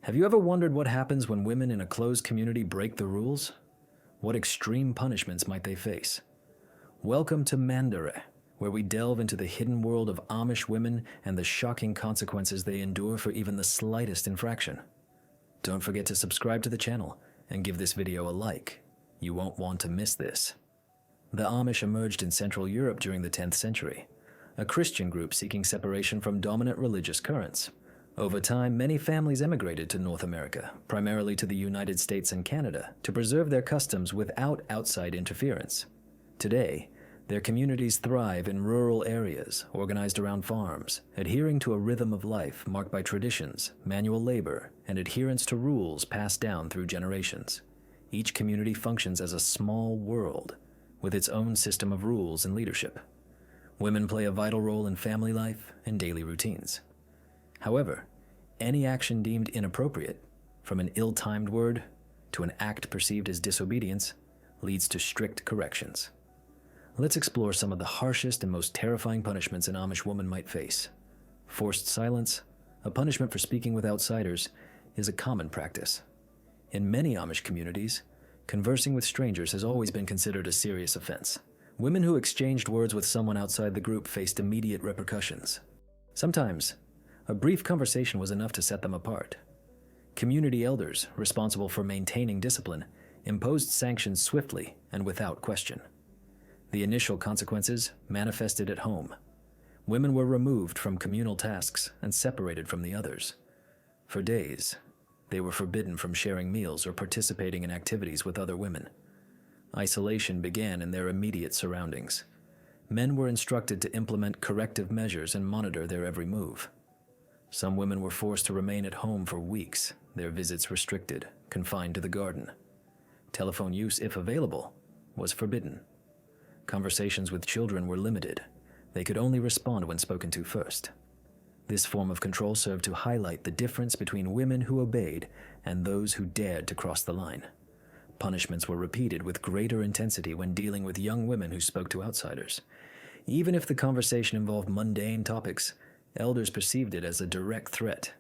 Have you ever wondered what happens when women in a closed community break the rules? What extreme punishments might they face? Welcome to Mandare, where we delve into the hidden world of Amish women and the shocking consequences they endure for even the slightest infraction. Don't forget to subscribe to the channel and give this video a like. You won't want to miss this. The Amish emerged in Central Europe during the 10th century, a Christian group seeking separation from dominant religious currents. Over time, many families emigrated to North America, primarily to the United States and Canada, to preserve their customs without outside interference. Today, their communities thrive in rural areas, organized around farms, adhering to a rhythm of life marked by traditions, manual labor, and adherence to rules passed down through generations. Each community functions as a small world, with its own system of rules and leadership. Women play a vital role in family life and daily routines. However, any action deemed inappropriate, from an ill-timed word to an act perceived as disobedience, leads to strict corrections. Let's explore some of the harshest and most terrifying punishments an Amish woman might face. Forced silence, a punishment for speaking with outsiders, is a common practice. In many Amish communities, conversing with strangers has always been considered a serious offense. Women who exchanged words with someone outside the group faced immediate repercussions. Sometimes, a brief conversation was enough to set them apart. Community elders, responsible for maintaining discipline, imposed sanctions swiftly and without question. The initial consequences manifested at home. Women were removed from communal tasks and separated from the others. For days, they were forbidden from sharing meals or participating in activities with other women. Isolation began in their immediate surroundings. Men were instructed to implement corrective measures and monitor their every move. Some women were forced to remain at home for weeks, their visits restricted, confined to the garden. Telephone use, if available, was forbidden. Conversations with children were limited. They could only respond when spoken to first. This form of control served to highlight the difference between women who obeyed and those who dared to cross the line. Punishments were repeated with greater intensity when dealing with young women who spoke to outsiders. Even if the conversation involved mundane topics, elders perceived it as a direct threat.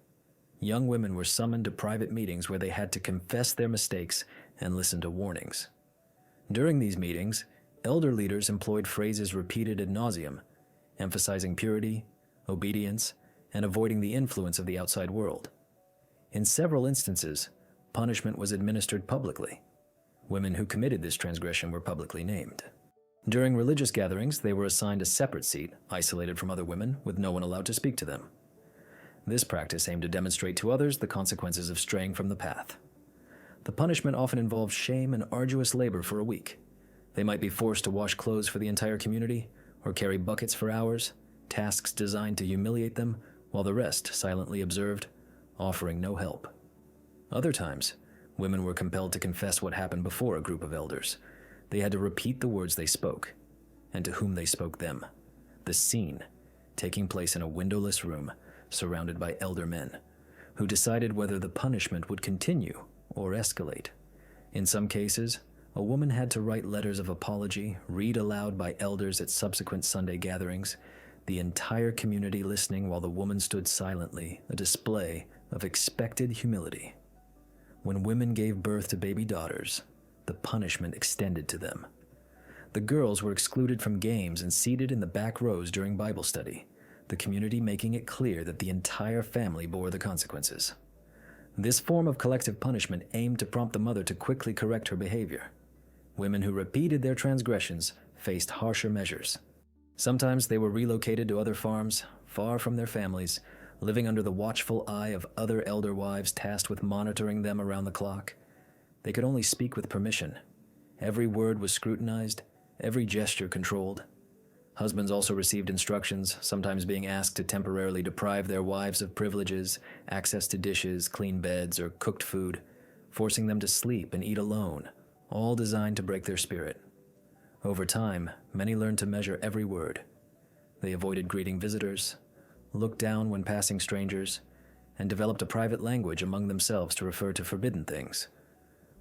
Young women were summoned to private meetings where they had to confess their mistakes and listen to warnings. During these meetings, elder leaders employed phrases repeated ad nauseum, emphasizing purity, obedience, and avoiding the influence of the outside world. In several instances, punishment was administered publicly. Women who committed this transgression were publicly named. During religious gatherings, they were assigned a separate seat, isolated from other women, with no one allowed to speak to them. This practice aimed to demonstrate to others the consequences of straying from the path. The punishment often involved shame and arduous labor for a week. They might be forced to wash clothes for the entire community, or carry buckets for hours, tasks designed to humiliate them, while the rest silently observed, offering no help. Other times, women were compelled to confess what happened before a group of elders. They had to repeat the words they spoke, and to whom they spoke them. The scene taking place in a windowless room, surrounded by elder men, who decided whether the punishment would continue or escalate. In some cases, a woman had to write letters of apology, read aloud by elders at subsequent Sunday gatherings, the entire community listening while the woman stood silently, a display of expected humility. When women gave birth to baby daughters, the punishment extended to them. The girls were excluded from games and seated in the back rows during Bible study, the community making it clear that the entire family bore the consequences. This form of collective punishment aimed to prompt the mother to quickly correct her behavior. Women who repeated their transgressions faced harsher measures. Sometimes they were relocated to other farms, far from their families, living under the watchful eye of other elder wives tasked with monitoring them around the clock. They could only speak with permission. Every word was scrutinized, every gesture controlled. Husbands also received instructions, sometimes being asked to temporarily deprive their wives of privileges, access to dishes, clean beds, or cooked food, forcing them to sleep and eat alone, all designed to break their spirit. Over time, many learned to measure every word. They avoided greeting visitors, looked down when passing strangers, and developed a private language among themselves to refer to forbidden things.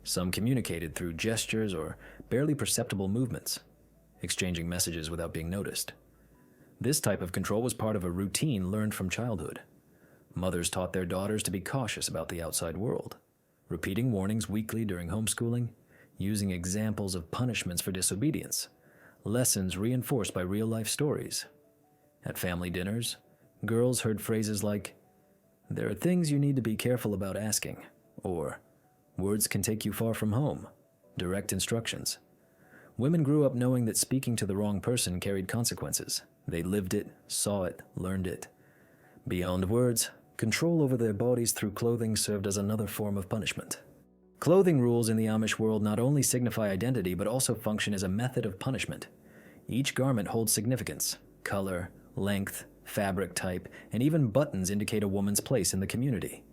Some communicated through gestures or barely perceptible movements, exchanging messages without being noticed. This type of control was part of a routine learned from childhood. Mothers taught their daughters to be cautious about the outside world, repeating warnings weekly during homeschooling, using examples of punishments for disobedience, lessons reinforced by real-life stories. At family dinners, girls heard phrases like, "There are things you need to be careful about asking," or "Words can take you far from home," direct instructions. Women grew up knowing that speaking to the wrong person carried consequences. They lived it, saw it, learned it. Beyond words, control over their bodies through clothing served as another form of punishment. Clothing rules in the Amish world not only signify identity but also function as a method of punishment. Each garment holds significance. Color, length, fabric type, and even buttons indicate a woman's place in the community.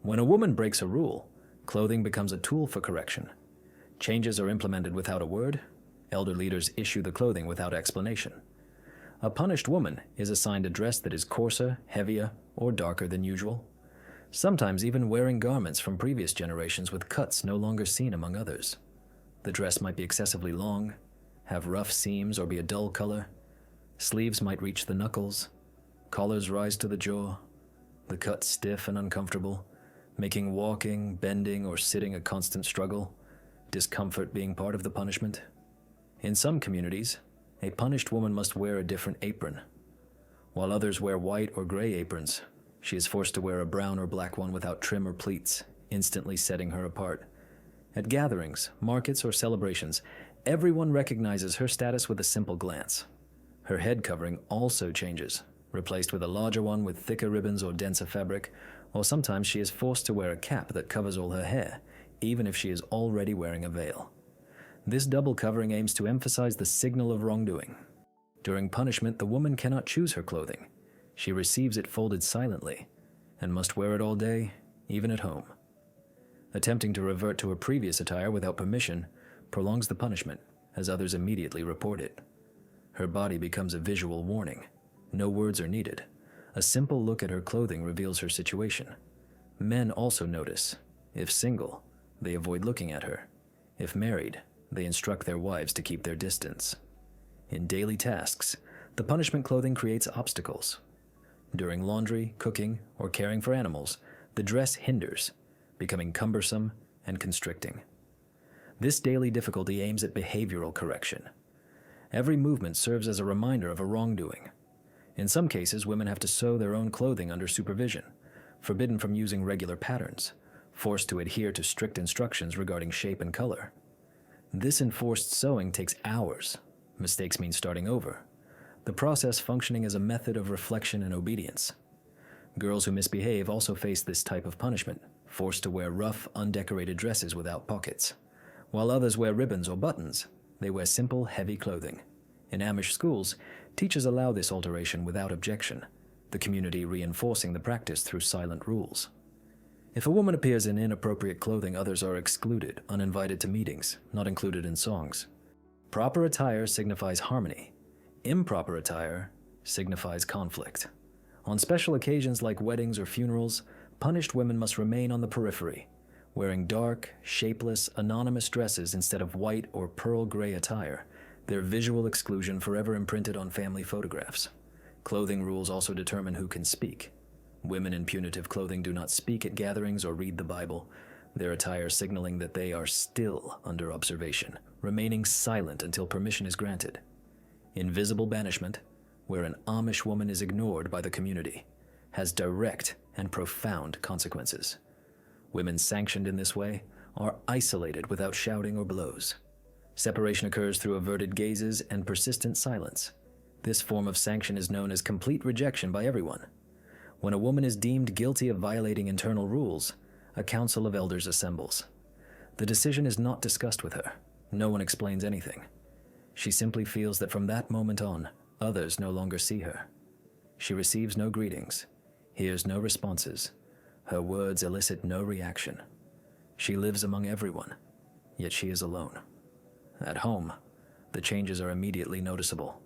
When a woman breaks a rule, clothing becomes a tool for correction. Changes are implemented without a word. Elder leaders issue the clothing without explanation. A punished woman is assigned a dress that is coarser, heavier, or darker than usual, sometimes even wearing garments from previous generations with cuts no longer seen among others. The dress might be excessively long, have rough seams, or be a dull color. Sleeves might reach the knuckles, collars rise to the jaw, the cut stiff and uncomfortable, making walking, bending, or sitting a constant struggle, discomfort being part of the punishment. In some communities, a punished woman must wear a different apron. While others wear white or gray aprons, she is forced to wear a brown or black one without trim or pleats, instantly setting her apart. At gatherings, markets, or celebrations, everyone recognizes her status with a simple glance. Her head covering also changes, replaced with a larger one with thicker ribbons or denser fabric, or sometimes she is forced to wear a cap that covers all her hair, even if she is already wearing a veil. This double covering aims to emphasize the signal of wrongdoing. During punishment, the woman cannot choose her clothing. She receives it folded silently, and must wear it all day, even at home. Attempting to revert to her previous attire without permission prolongs the punishment, as others immediately report it. Her body becomes a visual warning. No words are needed. A simple look at her clothing reveals her situation. Men also notice. If single, they avoid looking at her. If married, they instruct their wives to keep their distance. In daily tasks, the punishment clothing creates obstacles. During laundry, cooking, or caring for animals, the dress hinders, becoming cumbersome and constricting. This daily difficulty aims at behavioral correction. Every movement serves as a reminder of a wrongdoing. In some cases, women have to sew their own clothing under supervision, forbidden from using regular patterns, forced to adhere to strict instructions regarding shape and color. This enforced sewing takes hours. Mistakes mean starting over. The process functioning as a method of reflection and obedience. Girls who misbehave also face this type of punishment, forced to wear rough, undecorated dresses without pockets. While others wear ribbons or buttons, they wear simple, heavy clothing. In Amish schools, teachers allow this alteration without objection, the community reinforcing the practice through silent rules. If a woman appears in inappropriate clothing, others are excluded, uninvited to meetings, not included in songs. Proper attire signifies harmony. Improper attire signifies conflict. On special occasions like weddings or funerals, punished women must remain on the periphery, wearing dark, shapeless, anonymous dresses instead of white or pearl gray attire, their visual exclusion forever imprinted on family photographs. Clothing rules also determine who can speak. Women in punitive clothing do not speak at gatherings or read the Bible, their attire signaling that they are still under observation, remaining silent until permission is granted. Invisible banishment, where an Amish woman is ignored by the community, has direct and profound consequences. Women sanctioned in this way are isolated without shouting or blows. Separation occurs through averted gazes and persistent silence. This form of sanction is known as complete rejection by everyone. When a woman is deemed guilty of violating internal rules, a council of elders assembles. The decision is not discussed with her. No one explains anything. She simply feels that from that moment on, others no longer see her. She receives no greetings, hears no responses. Her words elicit no reaction. She lives among everyone, yet she is alone. At home, the changes are immediately noticeable.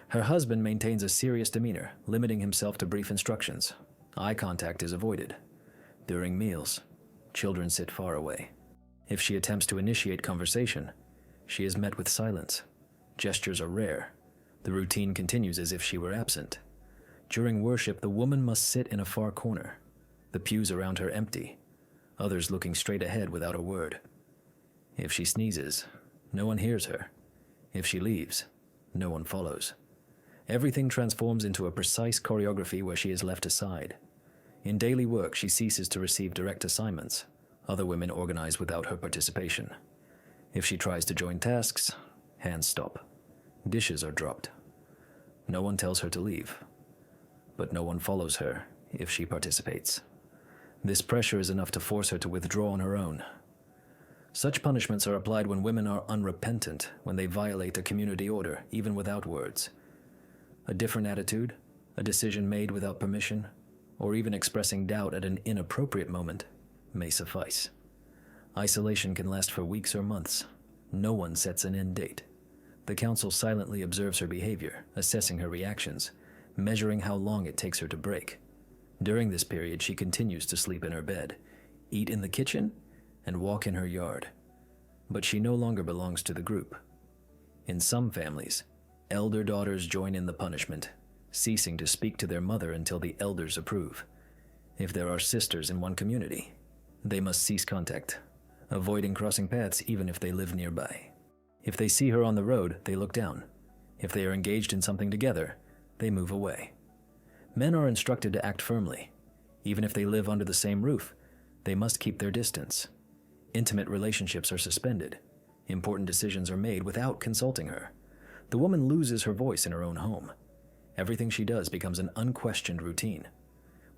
Her husband maintains a serious demeanor, limiting himself to brief instructions. Eye contact is avoided. During meals, children sit far away. If she attempts to initiate conversation, she is met with silence. Gestures are rare. The routine continues as if she were absent. During worship, the woman must sit in a far corner, the pews around her empty, others looking straight ahead without a word. If she sneezes, no one hears her. If she leaves, no one follows. Everything transforms into a precise choreography where she is left aside. In daily work, she ceases to receive direct assignments. Other women organize without her participation. If she tries to join tasks, hands stop. Dishes are dropped. No one tells her to leave, but no one follows her if she participates. This pressure is enough to force her to withdraw on her own. Such punishments are applied when women are unrepentant, when they violate a community order, even without words. A different attitude, a decision made without permission, or even expressing doubt at an inappropriate moment may suffice. Isolation can last for weeks or months. No one sets an end date. The council silently observes her behavior, assessing her reactions, measuring how long it takes her to break. During this period, she continues to sleep in her bed, eat in the kitchen, and walk in her yard. But she no longer belongs to the group. In some families, elder daughters join in the punishment, ceasing to speak to their mother until the elders approve. If there are sisters in one community, they must cease contact, avoiding crossing paths even if they live nearby. If they see her on the road, they look down. If they are engaged in something together, they move away. Men are instructed to act firmly. Even if they live under the same roof, they must keep their distance. Intimate relationships are suspended. Important decisions are made without consulting her. The woman loses her voice in her own home. Everything she does becomes an unquestioned routine.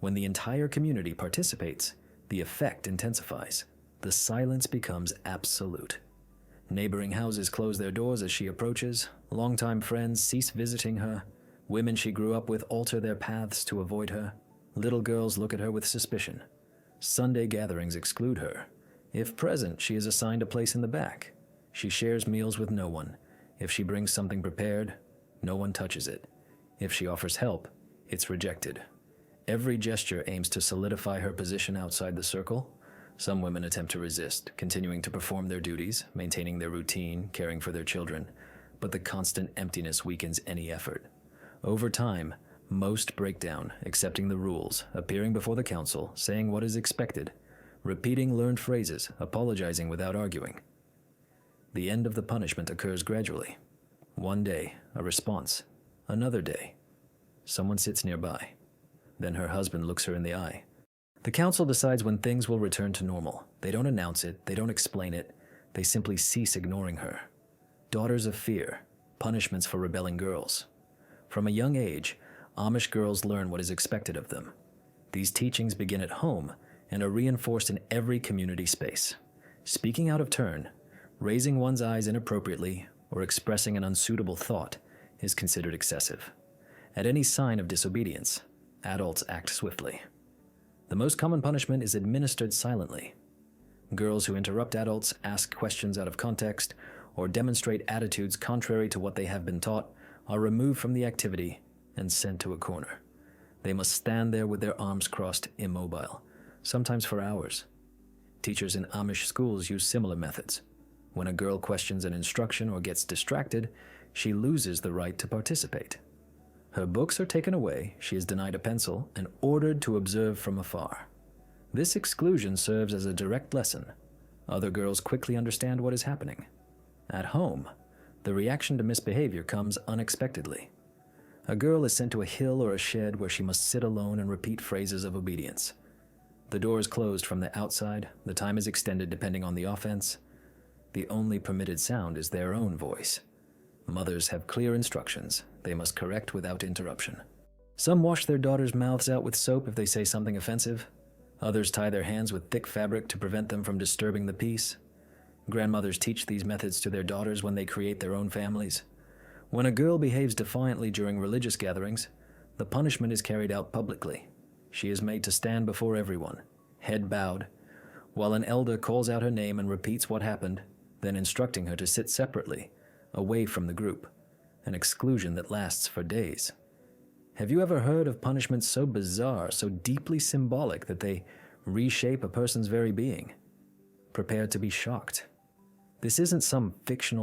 When the entire community participates, the effect intensifies. The silence becomes absolute. Neighboring houses close their doors as she approaches. Longtime friends cease visiting her. Women she grew up with alter their paths to avoid her. Little girls look at her with suspicion. Sunday gatherings exclude her. If present, she is assigned a place in the back. She shares meals with no one. If she brings something prepared, no one touches it. If she offers help, it's rejected. Every gesture aims to solidify her position outside the circle. Some women attempt to resist, continuing to perform their duties, maintaining their routine, caring for their children, but the constant emptiness weakens any effort. Over time, most break down, accepting the rules, appearing before the council, saying what is expected, repeating learned phrases, apologizing without arguing. The end of the punishment occurs gradually. One day, a response. Another day, someone sits nearby. Then her husband looks her in the eye. The council decides when things will return to normal. They don't announce it, they don't explain it, they simply cease ignoring her. Daughters of fear, punishments for rebelling girls. From a young age, Amish girls learn what is expected of them. These teachings begin at home and are reinforced in every community space. Speaking out of turn, raising one's eyes inappropriately, or expressing an unsuitable thought is considered excessive. At any sign of disobedience, adults act swiftly. The most common punishment is administered silently. Girls who interrupt adults, ask questions out of context, or demonstrate attitudes contrary to what they have been taught are removed from the activity and sent to a corner. They must stand there with their arms crossed, immobile, sometimes for hours. Teachers in Amish schools use similar methods. When a girl questions an instruction or gets distracted, she loses the right to participate. Her books are taken away, she is denied a pencil, and ordered to observe from afar. This exclusion serves as a direct lesson. Other girls quickly understand what is happening. At home, the reaction to misbehavior comes unexpectedly. A girl is sent to a hill or a shed where she must sit alone and repeat phrases of obedience. The door is closed from the outside, the time is extended depending on the offense. The only permitted sound is their own voice. Mothers have clear instructions. They must correct without interruption. Some wash their daughters' mouths out with soap if they say something offensive. Others tie their hands with thick fabric to prevent them from disturbing the peace. Grandmothers teach these methods to their daughters when they create their own families. When a girl behaves defiantly during religious gatherings, the punishment is carried out publicly. She is made to stand before everyone, head bowed, while an elder calls out her name and repeats what happened, then instructing her to sit separately, away from the group, an exclusion that lasts for days. Have you ever heard of punishments so bizarre, so deeply symbolic that they reshape a person's very being? Prepare to be shocked. This isn't some fictional